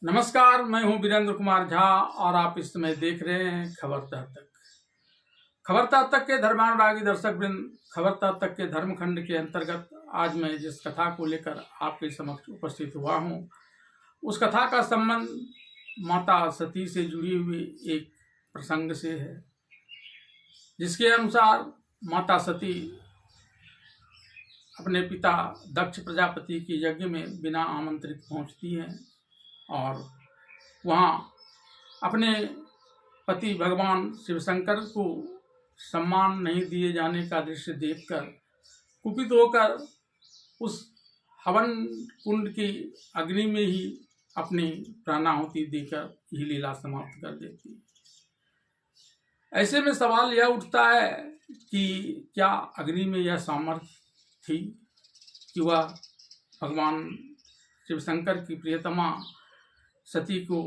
नमस्कार, मैं हूं वीरेंद्र कुमार झा और आप इस समय देख रहे हैं खबर तह तक। खबर तह तक के धर्मानुरागी दर्शक वृंद, खबर तह तक के धर्मखंड के अंतर्गत आज मैं जिस कथा को लेकर आपके समक्ष उपस्थित हुआ हूं, उस कथा का संबंध माता सती से जुड़ी हुई एक प्रसंग से है, जिसके अनुसार माता सती अपने पिता दक्ष प्रजापति के यज्ञ में बिना आमंत्रित पहुंचती हैं और वहाँ अपने पति भगवान शिव शंकर को सम्मान नहीं दिए जाने का दृश्य देखकर कुपित होकर उस हवन कुंड की अग्नि में ही अपनी प्राणाहुति देकर यह लीला समाप्त कर देती है। ऐसे में सवाल यह उठता है कि क्या अग्नि में यह सामर्थ्य थी कि वह भगवान शिव शंकर की प्रियतमा सती को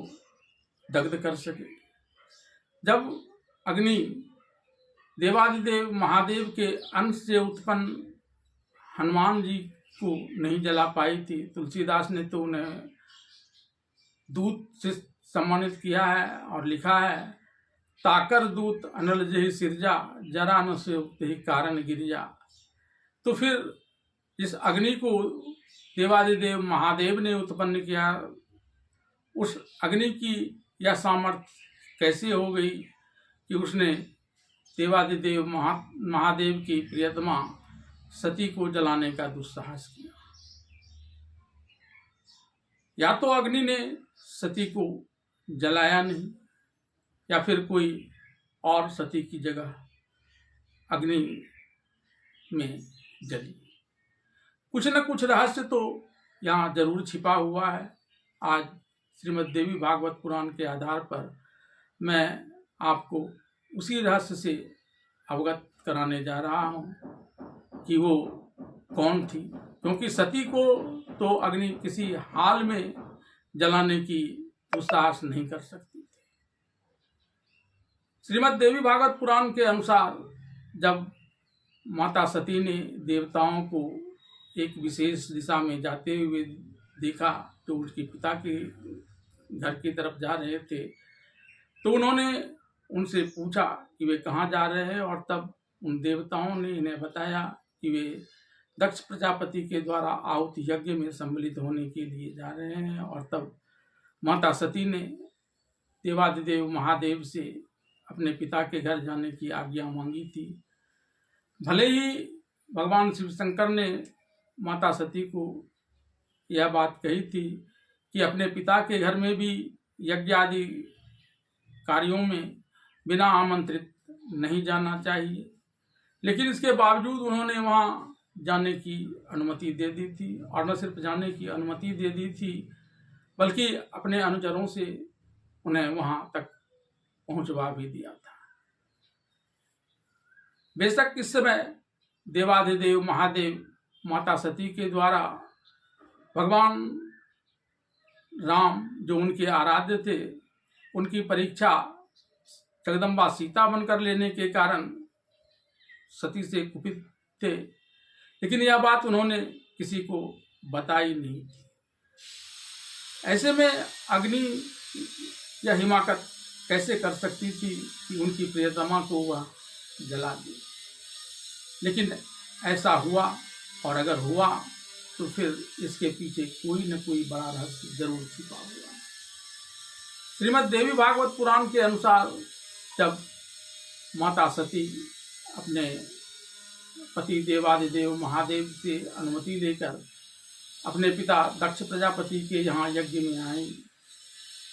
दग्ध कर सके। जब अग्नि देवादिदेव महादेव के अंश से उत्पन्न हनुमान जी को नहीं जला पाई थी, तुलसीदास ने तो उन्हें दूत से सम्मानित किया है और लिखा है, ताकर दूत अनल जहि सिरजा, जरा न से ही कारण गिरिजा। तो फिर इस अग्नि को देवादिदेव महादेव ने उत्पन्न किया, उस अग्नि की यह सामर्थ्य कैसे हो गई कि उसने देवादिदेव महादेव की प्रियतमा सती को जलाने का दुस्साहस किया। या तो अग्नि ने सती को जलाया नहीं, या फिर कोई और सती की जगह अग्नि में जली। कुछ न कुछ रहस्य तो यहाँ जरूर छिपा हुआ है। आज श्रीमद् देवी भागवत पुराण के आधार पर मैं आपको उसी रहस्य से अवगत कराने जा रहा हूँ कि वो कौन थी, क्योंकि सती को तो अग्नि किसी हाल में जलाने की दुस्साहस नहीं कर सकती थी। श्रीमद् देवी भागवत पुराण के अनुसार जब माता सती ने देवताओं को एक विशेष दिशा में जाते हुए देखा, तो उसके पिता के घर की तरफ जा रहे थे, तो उन्होंने उनसे पूछा कि वे कहाँ जा रहे हैं, और तब उन देवताओं ने इन्हें बताया कि वे दक्ष प्रजापति के द्वारा आहुत यज्ञ में सम्मिलित होने के लिए जा रहे हैं। और तब माता सती ने देवादिदेव महादेव से अपने पिता के घर जाने की आज्ञा मांगी थी। भले ही भगवान शिव शंकर ने माता सती को यह बात कही थी कि अपने पिता के घर में भी यज्ञ आदि कार्यों में बिना आमंत्रित नहीं जाना चाहिए, लेकिन इसके बावजूद उन्होंने वहाँ जाने की अनुमति दे दी थी। और न सिर्फ जाने की अनुमति दे दी थी, बल्कि अपने अनुचरों से उन्हें वहाँ तक पहुँचवा भी दिया था। बेशक इस समय देवादिदेव महादेव माता सती के द्वारा भगवान राम, जो उनके आराध्य थे, उनकी परीक्षा जगदम्बा सीता बनकर लेने के कारण सती से कुपित थे, लेकिन यह बात उन्होंने किसी को बताई नहीं थी। ऐसे में अग्नि या हिमाकत कैसे कर सकती थी कि उनकी प्रियतमा को वह जला दे। लेकिन ऐसा हुआ, और अगर हुआ तो फिर इसके पीछे कोई न कोई बड़ा रहस्य जरूर छिपा हुआ है। श्रीमद् देवी भागवत पुराण के अनुसार जब माता सती अपने पति देवादिदेव महादेव से अनुमति लेकर अपने पिता दक्ष प्रजापति के यहाँ यज्ञ में आई,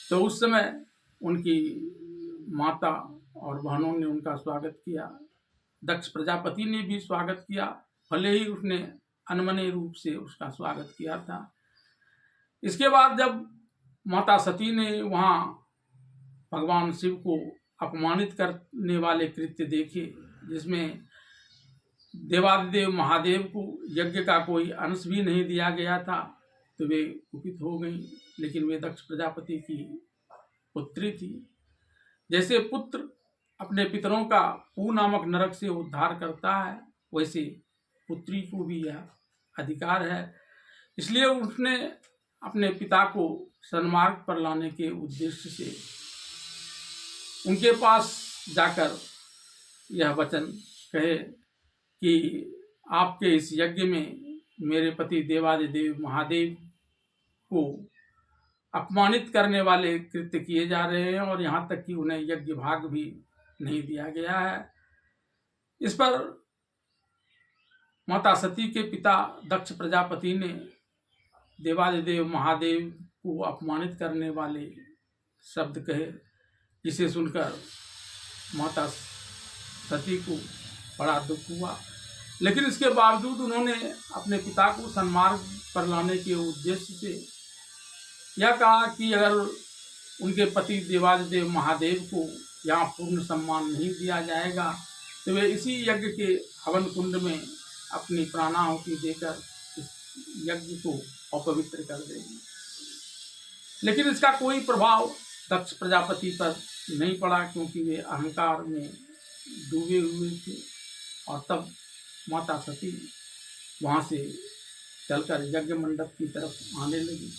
तो उस समय उनकी माता और बहनों ने उनका स्वागत किया। दक्ष प्रजापति ने भी स्वागत किया, भले ही उसने अनमने रूप से उसका स्वागत किया था। इसके बाद जब माता सती ने वहाँ भगवान शिव को अपमानित करने वाले कृत्य देखे, जिसमें देवादिदेव महादेव को यज्ञ का कोई अंश भी नहीं दिया गया था, तो वे कुपित हो गई। लेकिन वे दक्ष प्रजापति की पुत्री थी। जैसे पुत्र अपने पितरों का पू नामक नरक से उद्धार करता है, वैसे पुत्री को भी यह अधिकार है। इसलिए उसने अपने पिता को सन्मार्ग पर लाने के उद्देश्य से उनके पास जाकर यह वचन कहे कि आपके इस यज्ञ में मेरे पति देवादिदेव महादेव को अपमानित करने वाले कृत्य किए जा रहे हैं और यहाँ तक कि उन्हें यज्ञ भाग भी नहीं दिया गया है। इस पर माता सती के पिता दक्ष प्रजापति ने देवादिदेव महादेव को अपमानित करने वाले शब्द कहे, जिसे सुनकर माता सती को बड़ा दुख हुआ। लेकिन इसके बावजूद उन्होंने अपने पिता को सन्मार्ग पर लाने के उद्देश्य से यह कहा कि अगर उनके पति देवादिदेव महादेव को यहाँ पूर्ण सम्मान नहीं दिया जाएगा तो वे इसी यज्ञ के हवन कुंड में अपनी प्राणाहुति देकर इस यज्ञ को अपवित्र कर देंगे। लेकिन इसका कोई प्रभाव दक्ष प्रजापति पर नहीं पड़ा, क्योंकि वे अहंकार में डूबे हुए थे। और तब माता सती वहाँ से चलकर यज्ञ मंडप की तरफ आने लगी।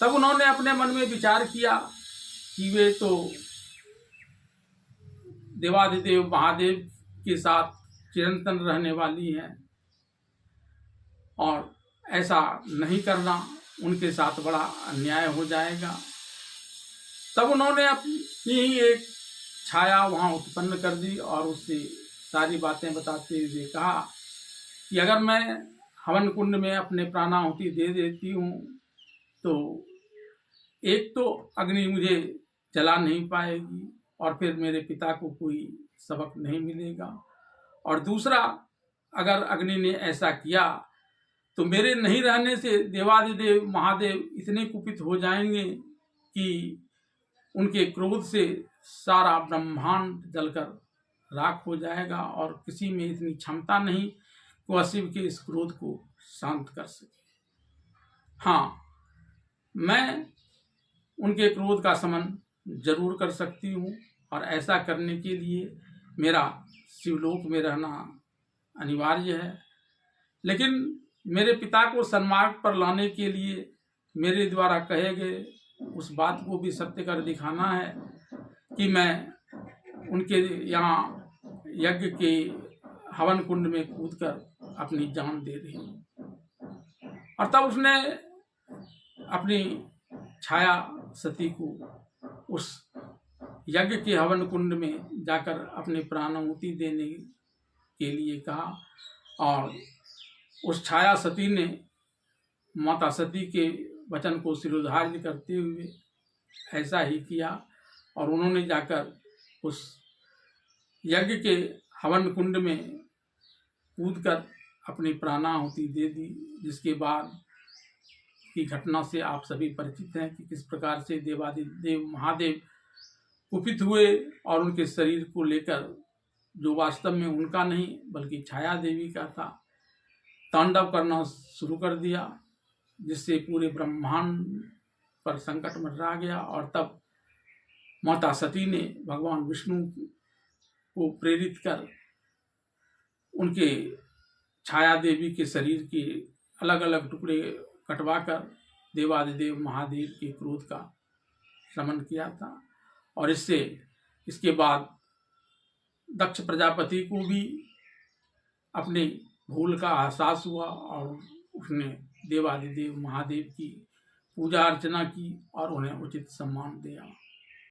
तब उन्होंने अपने मन में विचार किया कि वे तो देवादिदेव महादेव के साथ चिरंतन रहने वाली हैं और ऐसा नहीं करना उनके साथ बड़ा अन्याय हो जाएगा। तब उन्होंने अपनी ही एक छाया वहाँ उत्पन्न कर दी और उससे सारी बातें बताते हुए कहा कि अगर मैं हवन कुंड में अपने प्राणाहुति दे देती हूँ तो एक तो अग्नि मुझे जला नहीं पाएगी और फिर मेरे पिता को कोई सबक नहीं मिलेगा, और दूसरा अगर अग्नि ने ऐसा किया तो मेरे नहीं रहने से देवादिदेव महादेव इतने कुपित हो जाएंगे कि उनके क्रोध से सारा ब्रह्मांड जलकर राख हो जाएगा और किसी में इतनी क्षमता नहीं कि वह शिव के इस क्रोध को शांत कर सके। हाँ, मैं उनके क्रोध का शमन जरूर कर सकती हूँ और ऐसा करने के लिए मेरा शिवलोक में रहना अनिवार्य है। लेकिन मेरे पिता को सन्मार्ग पर लाने के लिए मेरे द्वारा कहे गए उस बात को भी सत्य कर दिखाना है कि मैं उनके यहाँ यज्ञ के हवन कुंड में कूदकर अपनी जान दे रही हूँ। और तब उसने अपनी छाया सती को उस यज्ञ के हवन कुंड में जाकर अपने प्राणाहुति देने के लिए कहा और उस छाया सती ने माता सती के वचन को शिरोधार्य करते हुए ऐसा ही किया और उन्होंने जाकर उस यज्ञ के हवन कुंड में कूदकर अपनी प्राणाहुति दे दी। जिसके बाद की घटना से आप सभी परिचित हैं कि किस प्रकार से देवादिदेव महादेव कुपित हुए और उनके शरीर को लेकर, जो वास्तव में उनका नहीं बल्कि छाया देवी का था, तांडव करना शुरू कर दिया, जिससे पूरे ब्रह्मांड पर संकट मंडरा गया। और तब माता सती ने भगवान विष्णु को प्रेरित कर उनके छाया देवी के शरीर के अलग अलग टुकड़े कटवाकर देवादिदेव महादेव के क्रोध का शमन किया था। और इसके बाद दक्ष प्रजापति को भी अपने भूल का एहसास हुआ और उसने देवादिदेव महादेव की पूजा अर्चना की और उन्हें उचित सम्मान दिया।